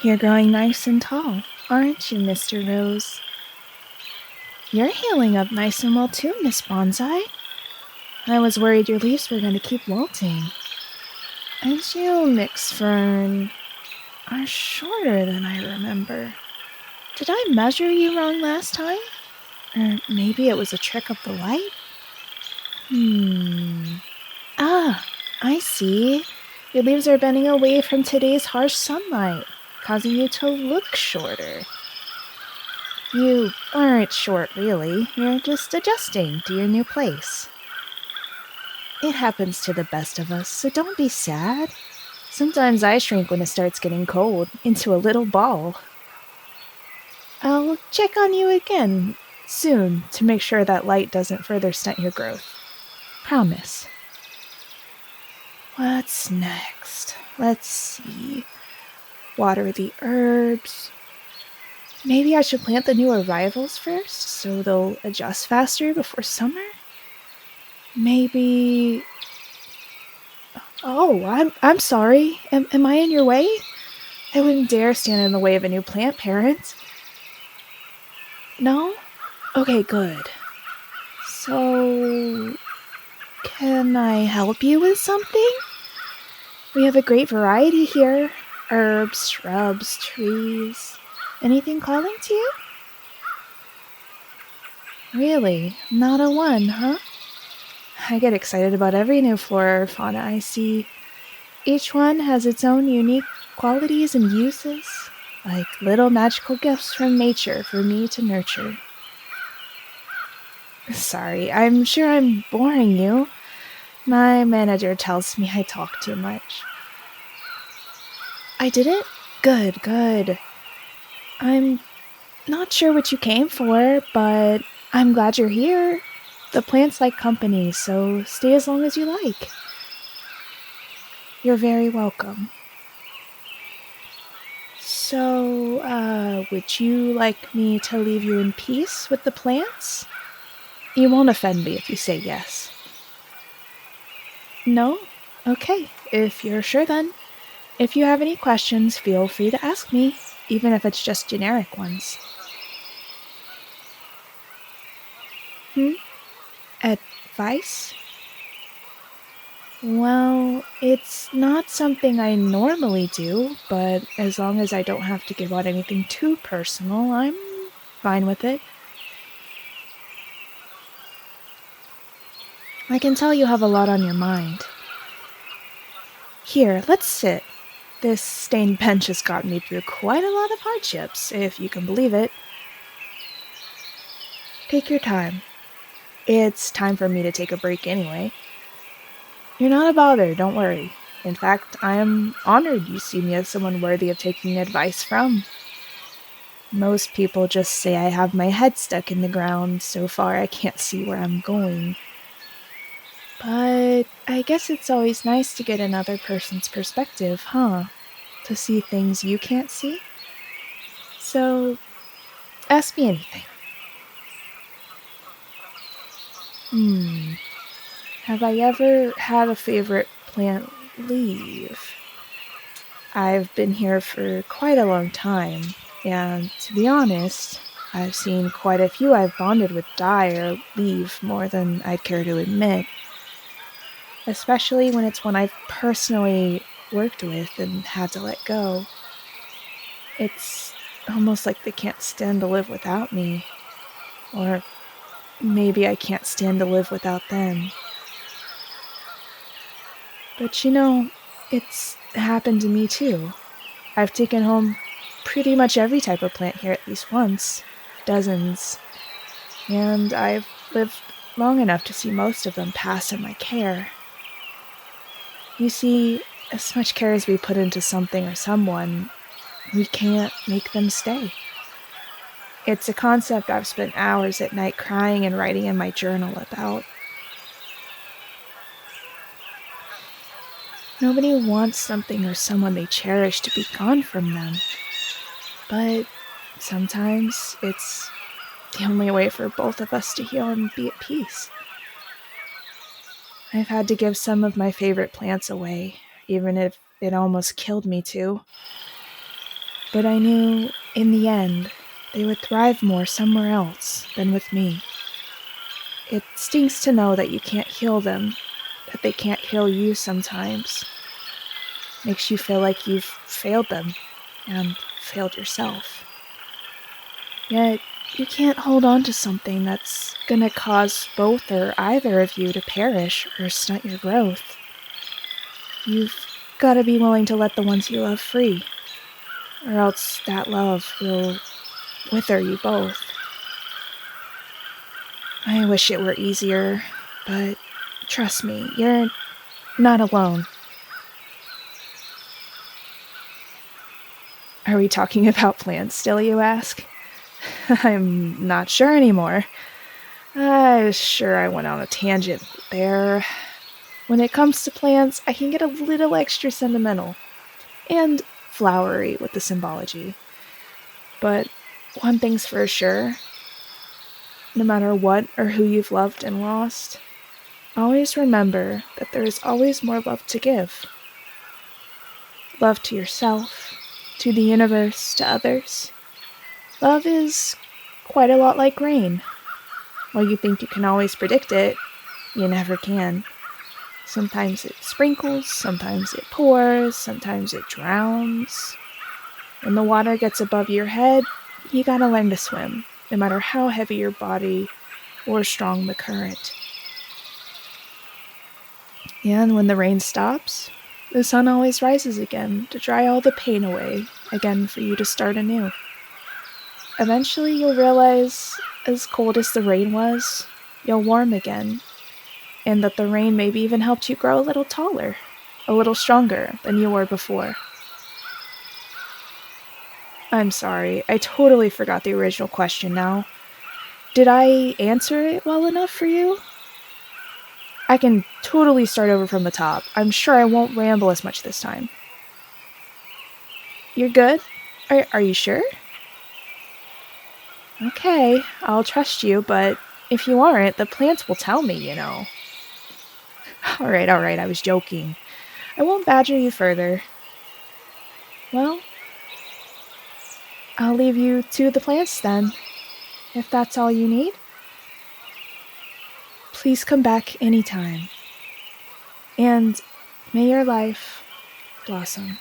You're growing nice and tall, aren't you, Mr. Rose? You're healing up nice and well too, Miss Bonsai. I was worried your leaves were going to keep wilting. And you, Mix Fern, are shorter than I remember. Did I measure you wrong last time? Or maybe it was a trick of the light? Ah, I see. Your leaves are bending away from today's harsh sunlight, causing you to look shorter. You aren't short, really. You're just adjusting to your new place. It happens to the best of us, so don't be sad. Sometimes I shrink when it starts getting cold, into a little ball. I'll check on you again soon to make sure that light doesn't further stunt your growth. Promise. What's next? Let's see. Water the herbs. Maybe I should plant the new arrivals first so they'll adjust faster before summer? Maybe... Oh, I'm sorry. Am I in your way? I wouldn't dare stand in the way of a new plant parent. No? Okay, good. So, can I help you with something? We have a great variety here. Herbs, shrubs, trees. Anything calling to you? Really? Not a one, huh? I get excited about every new flora or fauna I see. Each one has its own unique qualities and uses, like little magical gifts from nature for me to nurture. Sorry, I'm sure I'm boring you. My manager tells me I talk too much. I did it? Good. I'm not sure what you came for, but I'm glad you're here. The plants like company, so stay as long as you like. You're very welcome. So, would you like me to leave you in peace with the plants? You won't offend me if you say yes. No? Okay, if you're sure then. If you have any questions, feel free to ask me, even if it's just generic ones. Advice? Well, it's not something I normally do, but as long as I don't have to give out anything too personal, I'm fine with it. I can tell you have a lot on your mind. Here, let's sit. This stained bench has gotten me through quite a lot of hardships, if you can believe it. Take your time. It's time for me to take a break anyway. You're not a bother, don't worry. In fact, I am honored you see me as someone worthy of taking advice from. Most people just say I have my head stuck in the ground so far I can't see where I'm going. But I guess it's always nice to get another person's perspective, huh? To see things you can't see. So, ask me anything. Have I ever had a favorite plant leave? I've been here for quite a long time, and to be honest, I've seen quite a few I've bonded with die or leave more than I'd care to admit. Especially when it's one I've personally worked with and had to let go. It's almost like they can't stand to live without me. Or maybe I can't stand to live without them. But it's happened to me too. I've taken home pretty much every type of plant here at least once. Dozens. And I've lived long enough to see most of them pass in my care. You see, as much care as we put into something or someone, we can't make them stay. It's a concept I've spent hours at night crying and writing in my journal about. Nobody wants something or someone they cherish to be gone from them. But sometimes it's the only way for both of us to heal and be at peace. I've had to give some of my favorite plants away, even if it almost killed me to. But I knew, in the end, they would thrive more somewhere else than with me. It stings to know that you can't heal them, that they can't heal you sometimes. Makes you feel like you've failed them and failed yourself. Yet, you can't hold on to something that's gonna cause both or either of you to perish or stunt your growth. You've gotta be willing to let the ones you love free, or else that love will wither you both. I wish it were easier, but trust me, you're not alone. Are we talking about plants still, you ask? I'm not sure anymore. I'm sure I went on a tangent there. When it comes to plants, I can get a little extra sentimental and flowery with the symbology. But one thing's for sure, no matter what or who you've loved and lost, always remember that there is always more love to give. Love to yourself, to the universe, to others. Love is quite a lot like rain. While you think you can always predict it, you never can. Sometimes it sprinkles, sometimes it pours, sometimes it drowns. When the water gets above your head, you gotta learn to swim, no matter how heavy your body or strong the current. And when the rain stops, the sun always rises again to dry all the pain away, again for you to start anew. Eventually you'll realize, as cold as the rain was, you'll warm again, and that the rain maybe even helped you grow a little taller, a little stronger than you were before. I'm sorry, I totally forgot the original question now. Did I answer it well enough for you? I can totally start over from the top. I'm sure I won't ramble as much this time. You're good? Are you sure? Okay, I'll trust you, but if you aren't, the plants will tell me, you know. Alright, I was joking. I won't badger you further. Well, I'll leave you to the plants then, if that's all you need. Please come back anytime. And may your life blossom.